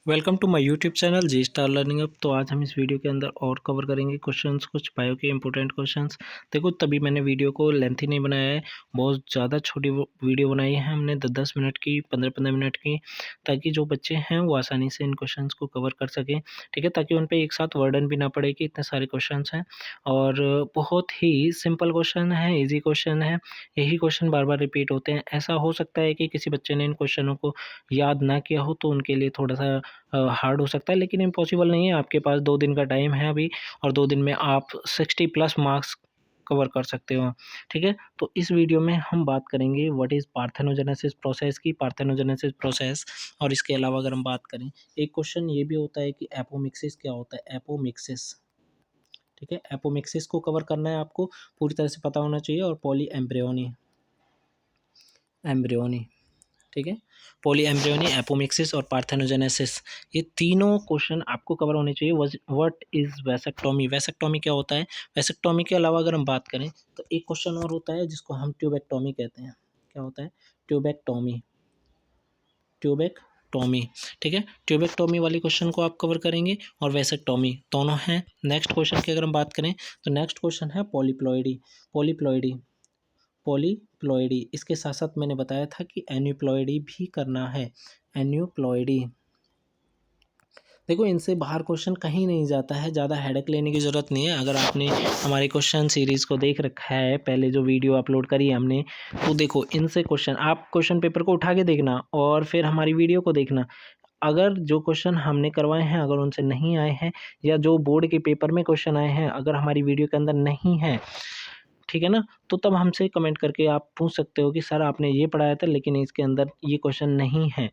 Welcome to my YouTube channel G star learning up. तो आज हम इस वीडियो के अंदर और कवर करेंगे क्वेश्चंस, कुछ बायो के इंपॉर्टेंट क्वेश्चंस। देखो तभी मैंने वीडियो को लेंथी नहीं बनाया है, बहुत ज़्यादा छोटी वीडियो बनाई है हमने 10-10 मिनट की, 15-15 मिनट की, ताकि जो बच्चे हैं वो आसानी से इन क्वेश्चंस को कवर कर सकें। ठीक है, ताकि उन पर एक साथ वर्डन भी ना पड़े कि इतने सारे क्वेश्चन हैं। और बहुत ही सिंपल क्वेश्चन है, ईजी क्वेश्चन है, यही क्वेश्चन बार बार रिपीट होते हैं। ऐसा हो सकता है कि किसी बच्चे ने इन क्वेश्चनों को याद ना किया हो, तो उनके लिए थोड़ा सा हार्ड हो सकता है, लेकिन इम्पॉसिबल नहीं है। आपके पास 2 दिन का टाइम है अभी, और 2 दिन में आप 60 प्लस मार्क्स कवर कर सकते हो। ठीक है? तो इस वीडियो में हम बात करेंगे व्हाट इज़ पार्थेनोजेनेसिस प्रोसेस की, पार्थेनोजेनेसिस प्रोसेस। और इसके अलावा अगर हम बात करें, एक क्वेश्चन ये भी होता है कि एपोमिक्सिस क्या होता है? एपोमिक्सिस, ठीक है? एपोमिक्सिस को कवर करना है आपको, पूरी तरह से पता होना चाहिए। और पॉली एम्ब्रियोनी, एम्ब्रियोनी, ठीक है? पॉली एम्ब्रियोनी, एपोमिक्सिस और पार्थेनोजेनेसिस, ये तीनों क्वेश्चन आपको कवर होने चाहिए। What is vasectomy? वैसेक्टोमी क्या होता है? वैसेक्टोमी के अलावा अगर हम बात करें, तो एक क्वेश्चन और होता है जिसको हम ट्यूबेक्टोमी कहते हैं। क्या होता है? ट्यूबेक्टोमी, ट्यूबेक्टोमी, ठीक है? ट्यूबेक्टोमी वाले क्वेश्चन को आप कवर करेंगे, और वैसेक्टोमी, दोनों हैं। नेक्स्ट क्वेश्चन की अगर हम बात करें, तो नेक्स्ट क्वेश्चन है पॉलीप्लॉइडी। पॉलीप्लॉइडी, पॉलीप्लॉइडी, इसके साथ साथ मैंने बताया था कि एन्यूप्लॉइडी भी करना है। एन्यूप्लॉइडी, देखो इनसे बाहर क्वेश्चन कहीं नहीं जाता है, ज़्यादा हेडेक लेने की ज़रूरत नहीं है। अगर आपने हमारे क्वेश्चन सीरीज़ को देख रखा है, पहले जो वीडियो अपलोड करी है हमने, तो देखो इनसे क्वेश्चन, आप क्वेश्चन पेपर को उठा के देखना और फिर हमारी वीडियो को देखना। अगर जो क्वेश्चन हमने करवाए हैं, अगर उनसे नहीं आए हैं, या जो बोर्ड के पेपर में क्वेश्चन आए हैं, अगर हमारी वीडियो के अंदर नहीं है, ठीक है ना? तो तब हमसे कमेंट करके आप पूछ सकते हो कि सर आपने ये पढ़ाया था, लेकिन इसके अंदर ये क्वेश्चन नहीं है।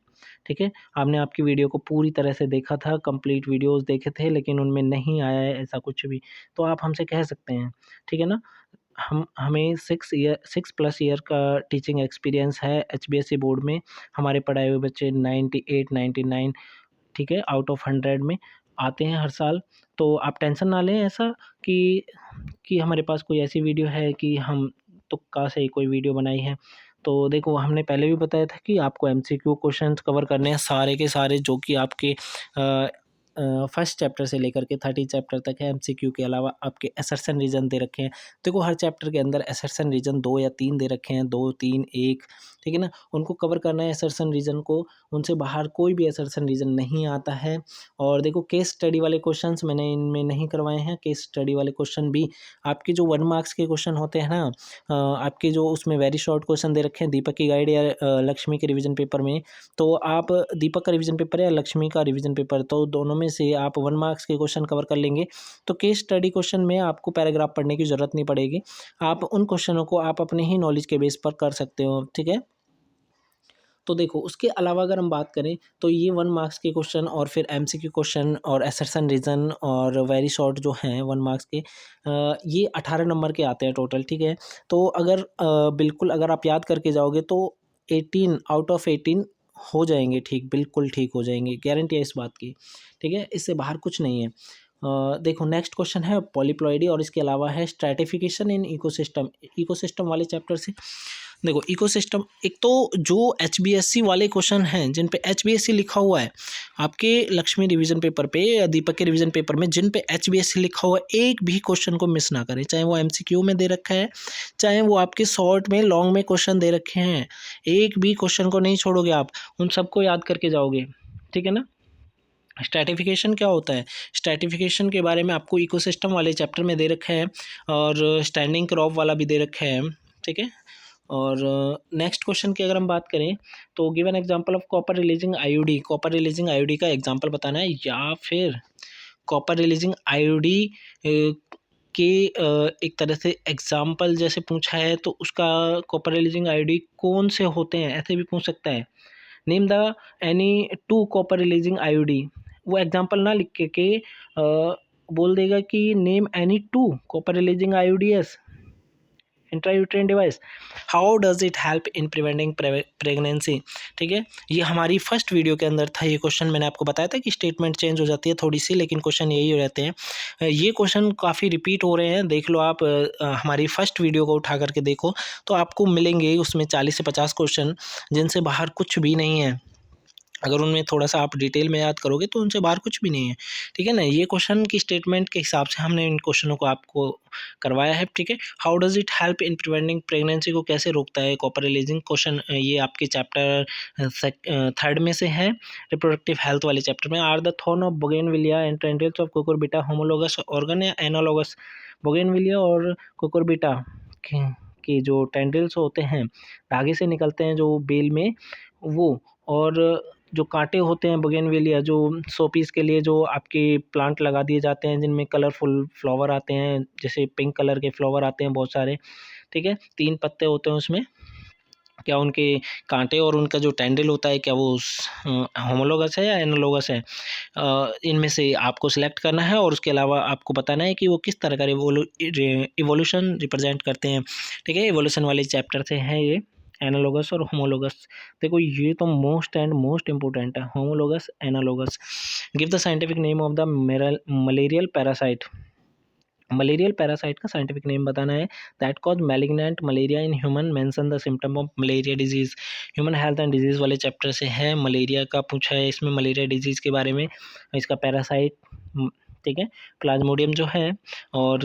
ठीक है? आपने आपकी वीडियो को पूरी तरह से देखा था, कंप्लीट वीडियोज़ देखे थे, लेकिन उनमें नहीं आया है ऐसा कुछ भी, तो आप हमसे कह सकते हैं। ठीक है ना? हमें 6 प्लस ईयर का टीचिंग एक्सपीरियंस है एचबीएसई बोर्ड में। हमारे पढ़ाए हुए बच्चे 98, 99, ठीक है, आउट ऑफ 100 में आते हैं हर साल। तो आप टेंशन ना लें ऐसा कि हमारे पास कोई ऐसी वीडियो है कि हम तुक्का से कोई वीडियो बनाई है। तो देखो हमने पहले भी बताया था कि आपको एमसीक्यू क्वेश्चंस कवर करने हैं सारे के सारे, जो कि आपके फर्स्ट चैप्टर से लेकर के 30 चैप्टर तक है। एमसीक्यू के अलावा आपके असर्शन रीजन दे रखे हैं। देखो हर चैप्टर के अंदर असर्शन रीजन 2 या 3 दे रखे हैं, 2, 3, 1, ठीक है ना? उनको कवर करना है असर्शन रीजन को, उनसे बाहर कोई भी असर्शन रीजन नहीं आता है। और देखो केस स्टडी वाले क्वेश्चंस मैंने इनमें नहीं करवाए हैं। केस स्टडी वाले क्वेश्चन भी आपके जो 1 मार्क्स के क्वेश्चन होते हैं ना, आपके जो उसमें वेरी शॉर्ट क्वेश्चन दे रखे हैं दीपक की गाइड या लक्ष्मी के रिवीजन पेपर में, तो आप दीपक का रिवीजन पेपर या लक्ष्मी का रिवीजन पेपर, तो दोनों में से आप 1 मार्क्स के क्वेश्चन कवर कर लेंगे। तो केस स्टडी क्वेश्चन में आपको पैराग्राफ पढ़ने की ज़रूरत नहीं पड़ेगी। आप उन क्वेश्चनों को आप अपने ही नॉलेज के बेस पर कर सकते हो, ठीक है? तो देखो उसके अलावा अगर हम बात करें, तो ये 1 मार्क्स के क्वेश्चन और फिर एमसीक्यू क्वेश्चन और असर्शन रीजन और वेरी शॉर्ट जो हैं 1 मार्क्स के, ये 18 नंबर के आते हैं टोटल, ठीक है? तो अगर बिल्कुल अगर आप याद करके जाओगे, तो 18 आउट ऑफ 18 हो जाएंगे ठीक, बिल्कुल ठीक हो जाएंगे, गारंटी है इस बात की। ठीक है, इससे बाहर कुछ नहीं है। देखो नेक्स्ट क्वेश्चन है पॉलीप्लॉइडी, और इसके अलावा है स्ट्रैटिफिकेशन इन इकोसिस्टम। इकोसिस्टम वाले चैप्टर से देखो इकोसिस्टम, एक तो जो एचबीएससी वाले क्वेश्चन हैं जिन पे एचबीएससी लिखा हुआ है, आपके लक्ष्मी रिवीजन पेपर पे या दीपक के रिवीजन पेपर में जिन पे एचबीएससी लिखा हुआ है, एक भी क्वेश्चन को मिस ना करें, चाहे वो एमसीक्यू में दे रखा है, चाहे वो आपके शॉर्ट में लॉन्ग में क्वेश्चन दे रखे हैं, एक भी क्वेश्चन को नहीं छोड़ोगे आप, उन सबको याद करके जाओगे। ठीक है ना? स्ट्रैटिफिकेशन क्या होता है? स्ट्रैटिफिकेशन के बारे में आपको इकोसिस्टम वाले चैप्टर में दे रखा है, और स्टैंडिंग क्रॉप वाला भी दे रखा है, ठीक है? और नेक्स्ट क्वेश्चन की अगर हम बात करें, तो given example of copper releasing IOD, copper releasing IOD का एग्जांपल बताना है, या फिर कॉपर रिलीजिंग आईओडी के एक तरह से एग्जांपल जैसे पूछा है, तो उसका कॉपर रिलीजिंग आईओडी कौन से होते हैं ऐसे भी पूछ सकता है। Name the any 2 copper releasing IUD, वो एग्जांपल ना लिख के बोल देगा कि name any 2 copper releasing IUDs intrauterine device, how does it help in preventing pregnancy. ठीक है, ये हमारी फर्स्ट वीडियो के अंदर था ये क्वेश्चन। मैंने आपको बताया था कि स्टेटमेंट चेंज हो जाती है थोड़ी सी, लेकिन क्वेश्चन यही हो रहते हैं। ये क्वेश्चन काफ़ी रिपीट हो रहे हैं, देख लो आप, हमारी फर्स्ट वीडियो को उठा करके देखो, तो आपको मिलेंगे उसमें 40 से 50 क्वेश्चन जिनसे बाहर कुछ भी नहीं है। अगर उनमें थोड़ा-सा आप डिटेल में याद करोगे तो उनसे बाहर कुछ भी नहीं है, ठीक है ना? ये क्वेश्चन की स्टेटमेंट के हिसाब से हमने इन क्वेश्चनों को आपको करवाया है, ठीक है? How does it help in preventing pregnancy को कैसे रोकता है कॉपर रिलीजिंग क्वेश्चन ये आपके चैप्टर 3rd में से है, रिप्रोडक्टिव हेल्थ वाले चैप्टर में। Are the thorn of bougainvillea and tendrils of cucurbita homologous organ या एनालोगस? बोगेनविलिया और कुकुरबिटा के के जो टेंड्रिल्स होते हैं, धागे से निकलते हैं जो बेल में, वो और जो कांटे होते हैं बोगेनविलिया जो शो पीस के लिए जो आपके प्लांट लगा दिए जाते हैं जिनमें कलरफुल फ्लावर आते हैं, जैसे पिंक कलर के फ्लावर आते हैं बहुत सारे, ठीक है? 3 पत्ते होते हैं उसमें, क्या उनके कांटे और उनका जो टेंड्रिल होता है क्या वो होमोलोगस है या एनालोगस है? इनमें से आपको सिलेक्ट करना है और उसके अलावा आपको बताना है कि वो किस तरह का इवोल्यूशन रिप्रेजेंट करते हैं, ठीक है? इवोल्यूशन वाले चैप्टर से हैं ये, एनालोगस और होमोलोगस। देखो ये तो मोस्ट एंड मोस्ट इंपॉर्टेंट है, homologous, analogous. Give the scientific name of the malarial parasite. Malarial parasite का साइंटिफिक नेम बताना है। That cause malignant malaria in human, mention the symptom of malaria disease. Human health and disease वाले chapter से है, malaria का पूछा है इसमें, मलेरिया डिजीज के बारे में, इसका पैरासाइट, ठीक है, प्लाज्मोडियम जो है। और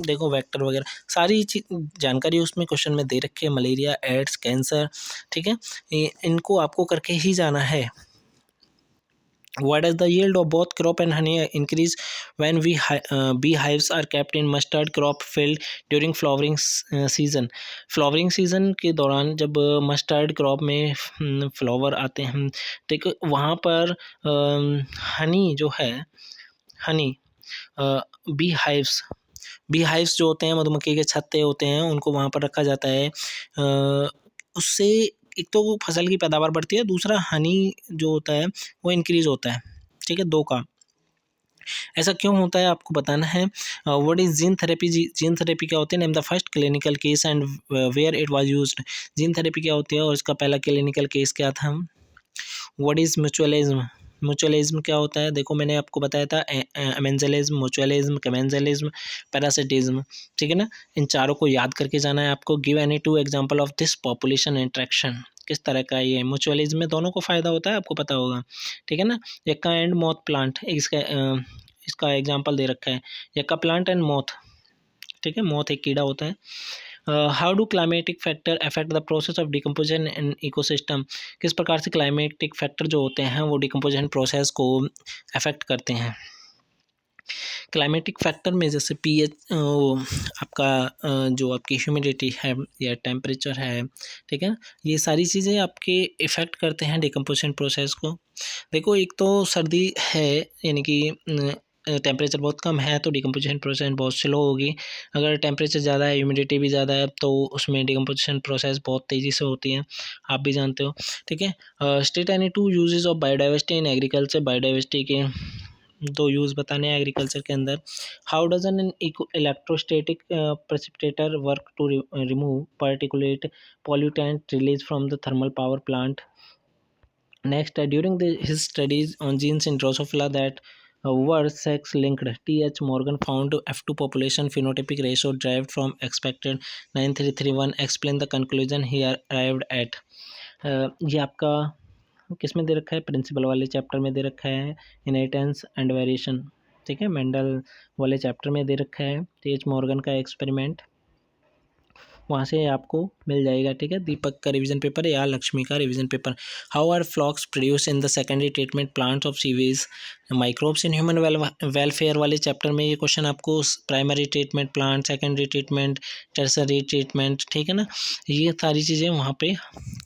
देखो वेक्टर वगैरह सारी जानकारी उसमें क्वेश्चन में दे रखी है, मलेरिया, एड्स, कैंसर, ठीक है, इनको आपको करके ही जाना है। Why does the yield of both crop and honey increase when beehives are kept in mustard crop field during flowering season? Flowering season के दौरान जब मस्टर्ड क्रॉप में फ्लावर आते हैं, ठीक, वहाँ पर हनी जो है, honey bee hives, bee hives जो होते हैं, मधुमक्खी के छत्ते होते हैं, उनको वहाँ पर रखा जाता है। उससे एक तो वो फसल की पैदावार बढ़ती है, दूसरा हनी जो होता है वो इंक्रीज़ होता है, ठीक है, 2 का। ऐसा क्यों होता है आपको बताना है। What is gene therapy? Gene therapy क्या होती है? Name the first clinical case and where it was used. Gene therapy क्या होती है और इसका पहला क्लिनिकल केस क्या था? What is mutualism? म्यूचुअलिज्म क्या होता है? देखो मैंने आपको बताया था एमेंजलिज्म, म्यूचुअलिज्म, कमेंजलिज्म, पैरासिटिज्म, ठीक है ना? इन चारों को याद करके जाना है आपको। Give any 2 example of this population interaction. किस तरह का ये म्यूचुअलिज्म में दोनों को फ़ायदा होता है, आपको पता होगा, ठीक है ना? यक्का एंड मॉथ प्लांट, इसका एग्जाम्पल दे रखा है, यक्का प्लांट एंड मॉथ, ठीक है, मॉथ एक कीड़ा होता है। How do climatic factor affect the process of decomposition in ecosystem? किस प्रकार से क्लाइमेटिक फैक्टर जो होते हैं वो डिकम्पोजिशन प्रोसेस को अफेक्ट करते हैं? क्लाइमेटिक फैक्टर में जैसे पीएच, आपका जो आपकी ह्यूमिडिटी है या टेम्परेचर है, ठीक है, ये सारी चीज़ें आपके इफ़ेक्ट करते हैं डिकम्पोजिशन प्रोसेस को। देखो एक तो सर्दी है, यानी कि टेम्परेचर बहुत कम है तो डिकम्पोजिशन प्रोसेस बहुत स्लो होगी। अगर टेम्परेचर ज़्यादा है, ह्यूमिडिटी भी ज़्यादा है, तो उसमें डिकम्पोजिशन प्रोसेस बहुत तेज़ी से होती है, आप भी जानते हो, ठीक है। State any 2 uses of biodiversity in agriculture. Biodiversity के 2 यूज़ बताने हैं एग्रीकल्चर के अंदर। How does an electrostatic precipitator work to remove particulate pollutant release from the thermal power plant? Next, during his studies on genes in Drosophila that were sex-linked, T.H. Morgan found F2 population phenotypic ratio derived from expected 9331. Explain the conclusion he arrived at. ये आपका किस में दे रखा है? Principal वाले chapter में दे रखा है, इनहेरिटेंस एंड वेरिएशन, ठीक है, मेंडल वाले चैप्टर में दे रखा है, T.H. मॉर्गन का एक्सपेरिमेंट, वहाँ से आपको मिल जाएगा, ठीक है, दीपक का रिवीजन पेपर या लक्ष्मी का revision paper. How are flocs produce in the secondary treatment plants of sewage microbes in human welfare वाले चैप्टर में ये क्वेश्चन आपको primary treatment plant, secondary treatment, tertiary treatment, ठीक है ना, ये सारी चीज़ें वहाँ पे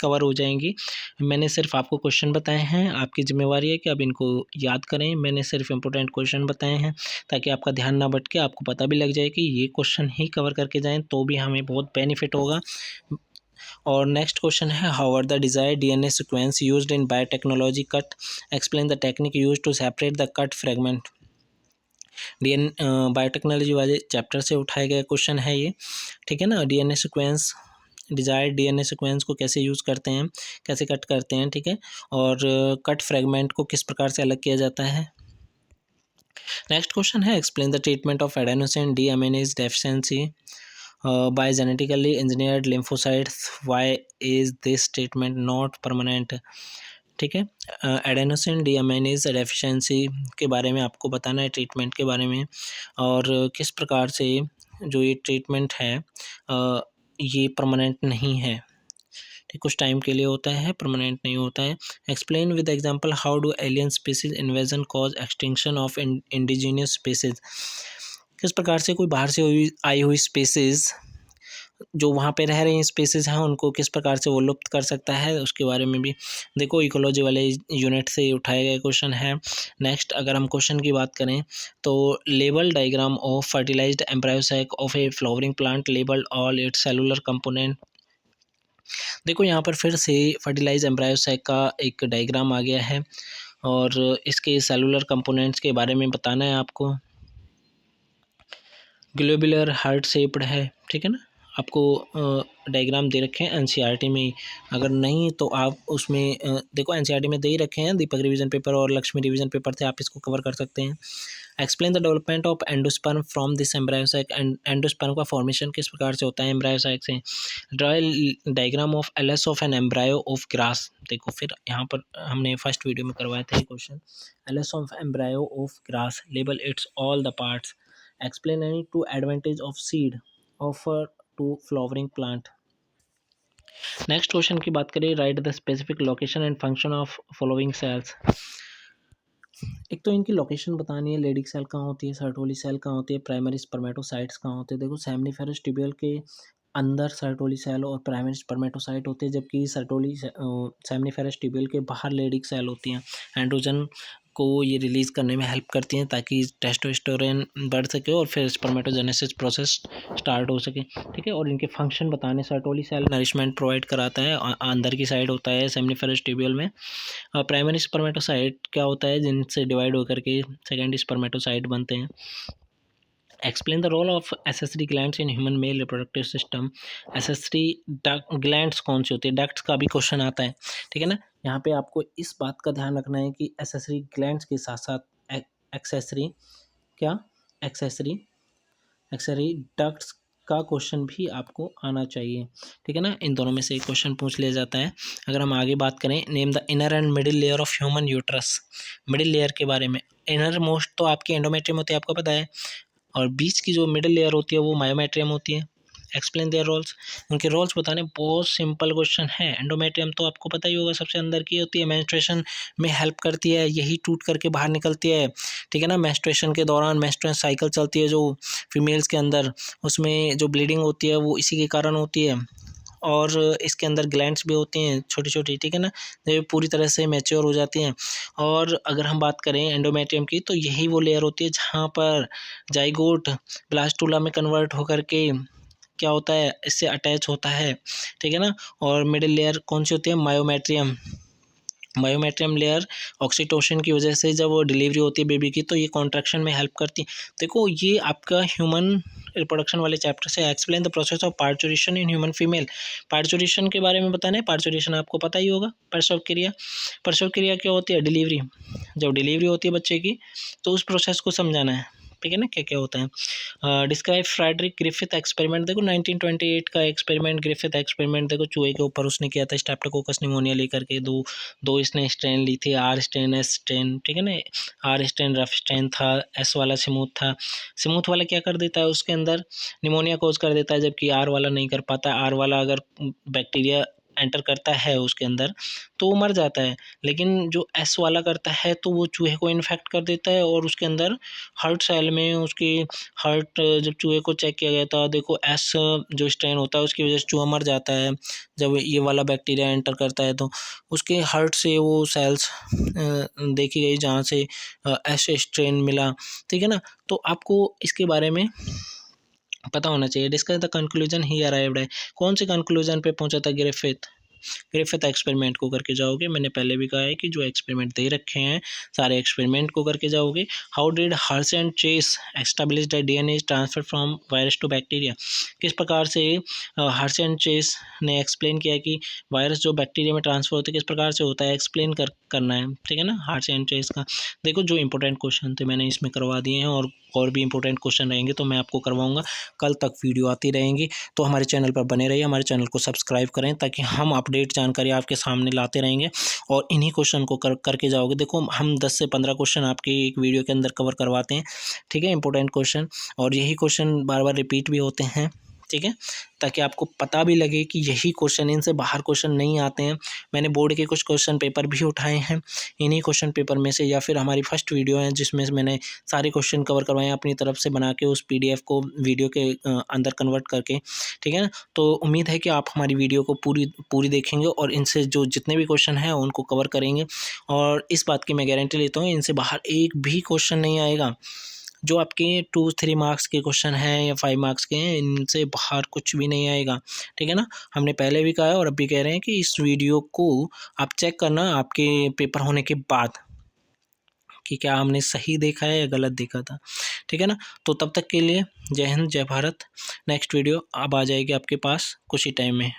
कवर हो जाएंगी। मैंने सिर्फ आपको क्वेश्चन बताए हैं, आपकी जिम्मेवारी है कि आप इनको याद करें। मैंने सिर्फ इंपॉर्टेंट क्वेश्चन बताए हैं ताकि आपका ध्यान ना भटके, आपको पता भी लग जाए कि ये क्वेश्चन ही कवर करके जाएं तो भी हमें बहुत बेनिफिट होगा। और नेक्स्ट क्वेश्चन है, how are the desired DNA sequence used in biotechnology cut? Explain the technique used to separate the cut fragment. Biotechnology वाले चैप्टर से उठाया गया क्वेश्चन है ये, ठीक है ना। DNA sequence, desired DNA sequence को कैसे यूज़ करते हैं, कैसे कट करते हैं, ठीक है, और कट फ्रेगमेंट को किस प्रकार से अलग किया जाता है। नेक्स्ट क्वेश्चन है, explain the treatment of adenosine deaminase deficiency by genetically engineered lymphocytes. Why is this treatment not permanent? ठीक है। एडेनोसिन डीअमाइनेज डेफिशिएंसी के बारे में आपको बताना है, ट्रीटमेंट के बारे में, और किस प्रकार से जो ये ट्रीटमेंट है ये परमानेंट नहीं है, ठीक, कुछ टाइम के लिए होता है, परमानेंट नहीं होता है। Explain with example how do alien species invasion cause extinction of indigenous species. किस प्रकार से कोई बाहर से आई हुई स्पीसीज जो वहाँ पे रह रही स्पीसीज हैं उनको किस प्रकार से वो लुप्त कर सकता है, उसके बारे में भी देखो इकोलॉजी वाले यूनिट से उठाए गए क्वेश्चन है। नेक्स्ट अगर हम क्वेश्चन की बात करें तो label diagram of fertilized embryo sac of a flowering plant labelled all its cellular component. देखो यहाँ पर फिर से फर्टिलाइज एम्ब्रायो सैक का एक डायग्राम आ गया है और इसके सेलुलर कंपोनेंट्स के बारे में बताना है आपको। ग्लोबुलर हार्ट शेप्ड है, ठीक है ना, आपको डायग्राम दे रखे हैं एनसीईआरटी में। अगर नहीं तो आप उसमें देखो एनसीईआरटी में दे ही रखे हैं, दीपक रिवीजन पेपर और लक्ष्मी रिवीजन पेपर थे, आप इसको कवर कर सकते हैं। Explain the development of endosperm from this embryo sac. Endosperm का फॉर्मेशन किस प्रकार से होता है एम्ब्रायो सैक से। Draw diagram of LS of an embryo of grass. देखो फिर यहाँ पर हमने फर्स्ट वीडियो में करवाया था ये question. LS of embryo of grass, label it's all the parts, explain any two advantage of seed offer to flowering plant। Next question की बात करें, right the specific location and function of following sales. एक तो इनकी location बतानी है, Leydig cell कहाँ होती है, सर्टोली सेल कहाँ होती है, प्राइमरी स्पर्मेटोसाइट्स कहाँ होते हैं। देखो सेमनीफेरस ट्यूब्यूल के अंदर सर्टोली सेल और प्राइमरी स्पर्मेटोसाइट होते हैं, जबकि सर्टोली सेमनीफेरस ट्यूब्यूल के बाहर लेडिक सेल होती हैं। एंड्रोजन को ये रिलीज़ करने में हेल्प करती हैं ताकि टेस्टोस्टेरोन बढ़ सके और फिर स्पर्मेटोजेनेसिस प्रोसेस स्टार्ट हो सके, ठीक है। और इनके फंक्शन बताने, सर्टोली सेल नरिशमेंट प्रोवाइड कराता है, अंदर की साइड होता है सेमनीफेरस ट्यूब्यूल में। प्राइमरी स्पर्मेटोसाइट क्या होता है, जिनसे डिवाइड होकर के सेकेंडरी स्पर्मेटोसाइट बनते हैं। Explain the role of accessory glands in human male reproductive system. Accessory glands कौन सी होती है, डक्ट्स का भी क्वेश्चन आता है, ठीक है ना। यहाँ पे आपको इस बात का ध्यान रखना है कि एसेसरी ग्लैंड्स के साथ साथ एक्सेसरी क्या एक्सेसरी एक्सेसरी डक्ट्स का क्वेश्चन भी आपको आना चाहिए, ठीक है ना। इन दोनों में से एक क्वेश्चन पूछ लिया जाता है। अगर हम आगे बात करें, name the inner and middle layer of human uterus. Middle layer के बारे में, इनर मोस्ट तो आपकी एंडोमेट्रियम होती है, आपको पता है, और बीच की जो मिडिल लेयर होती है वो मायोमेट्रियम होती है। एक्सप्लेन देयर रोल्स, उनके रोल्स बताने, बहुत सिंपल क्वेश्चन है। एंडोमेट्रियम तो आपको पता ही होगा, सबसे अंदर की होती है, मेंस्ट्रुएशन में हेल्प करती है, यही टूट करके बाहर निकलती है, ठीक है ना। मेंस्ट्रुएशन के दौरान मेंस्ट्रुएशन साइकिल चलती है जो फीमेल्स के अंदर, उसमें जो ब्लीडिंग होती है वो इसी के कारण होती है। और इसके अंदर ग्लैंड्स भी होती हैं छोटी छोटी, ठीक है ना, ये पूरी तरह से मैच्योर हो जाती हैं। और अगर हम बात करें एंडोमेट्रियम की, तो यही वो लेयर होती है जहाँ पर जाइगोट ब्लास्टूला में कन्वर्ट होकर के क्या होता है, इससे अटैच होता है, ठीक है ना। और मिडिल लेयर कौन सी होती है, मायोमेट्रियम। मायोमेट्रियम लेयर ऑक्सीटोसिन की वजह से जब वो डिलीवरी होती है बेबी की, तो ये कॉन्ट्रैक्शन में हेल्प करती है। देखो ये आपका ह्यूमन रिप्रोडक्शन वाले चैप्टर से। Explain the process of parturition in human female. Parturition के बारे में बताना है। पार्चुरेशन आपको पता ही होगा, प्रसव क्रिया। प्रसव क्रिया क्या होती है, डिलीवरी। जब डिलीवरी होती है बच्चे की तो उस प्रोसेस को समझाना है, ठीक है ना, क्या क्या होता है। Describe Frederick Griffith experiment. देखो 1928 का एक्सपेरिमेंट, ग्रिफिथ एक्सपेरिमेंट। देखो चूहे के ऊपर उसने किया था स्ट्रेप्टोकोकस निमोनिया लेकर के, दो इसने स्ट्रेन ली थी, आर स्ट्रेन, एस स्ट्रेन, ठीक है ना। आर स्ट्रेन रफ स्ट्रेन था, एस वाला स्मूथ था। स्मूथ वाला क्या कर देता है, उसके अंदर निमोनिया कोज कर देता है, जबकि आर वाला नहीं कर पाता। आर वाला अगर बैक्टीरिया एंटर करता है उसके अंदर तो वो मर जाता है, लेकिन जो एस वाला करता है तो वो चूहे को इन्फेक्ट कर देता है और उसके अंदर हार्ट सेल में उसकी हार्ट, जब चूहे को चेक किया गया था, देखो एस जो स्ट्रेन होता है उसकी वजह से चूहा मर जाता है। जब ये वाला बैक्टीरिया एंटर करता है तो उसके हार्ट से वो सेल्स देखी गई जहाँ से एस स्ट्रेन मिला, ठीक है ना। तो आपको इसके बारे में पता होना चाहिए। Discuss the conclusion he arrived है, कौन से कंक्लूजन पे पहुंचा था ग्रिफिथ एक्सपेरिमेंट को करके जाओगे। मैंने पहले भी कहा है कि जो एक्सपेरिमेंट दे रखे हैं सारे एक्सपेरिमेंट को करके जाओगे। How did Hershey and Chase establish the DNA transfer from virus to bacteria. किस प्रकार से हर्श एंड चेस ने एक्सप्लेन किया कि वायरस जो बैक्टीरिया में ट्रांसफर होता है किस प्रकार से होता है, एक्सप्लेन करना है, ठीक है ना, हर्श एंड चेस का। देखो जो इंपॉर्टेंट क्वेश्चन थे मैंने इसमें करवा दिए हैं, और भी इंपॉर्टेंट क्वेश्चन रहेंगे तो मैं आपको करवाऊंगा। कल तक वीडियो आती रहेंगी, तो हमारे चैनल पर बने रहिए, हमारे चैनल को सब्सक्राइब करें ताकि हम आप अपडेट जानकारी आपके सामने लाते रहेंगे और इन्हीं क्वेश्चन को करके जाओगे। देखो हम 10 से 15 क्वेश्चन आपके एक वीडियो के अंदर कवर करवाते हैं, ठीक है, इंपॉर्टेंट क्वेश्चन, और यही क्वेश्चन बार बार रिपीट भी होते हैं, ठीक है, ताकि आपको पता भी लगे कि यही क्वेश्चन, इनसे बाहर क्वेश्चन नहीं आते हैं। मैंने बोर्ड के कुछ क्वेश्चन पेपर भी उठाए हैं इन्हीं क्वेश्चन पेपर में से, या फिर हमारी फर्स्ट वीडियो है जिसमें से मैंने सारे क्वेश्चन कवर करवाए हैं अपनी तरफ से बना के, उस PDF को वीडियो के अंदर कन्वर्ट करके, ठीक है ना। तो उम्मीद है कि आप हमारी वीडियो को पूरी देखेंगे और इनसे जो जितने भी क्वेश्चन हैं उनको कवर करेंगे, और इस बात की मैं गारंटी लेता हूँ इनसे बाहर एक भी क्वेश्चन नहीं आएगा। जो आपके 2-3 मार्क्स के क्वेश्चन हैं या 5 मार्क्स के हैं, इनसे बाहर कुछ भी नहीं आएगा, ठीक है ना। हमने पहले भी कहा है और अब भी कह रहे हैं कि इस वीडियो को आप चेक करना आपके पेपर होने के बाद कि क्या हमने सही देखा है या गलत देखा था, ठीक है ना। तो तब तक के लिए जय हिंद, जय भारत। नेक्स्ट वीडियो अब आ जाएगी आपके पास कुछ ही टाइम में।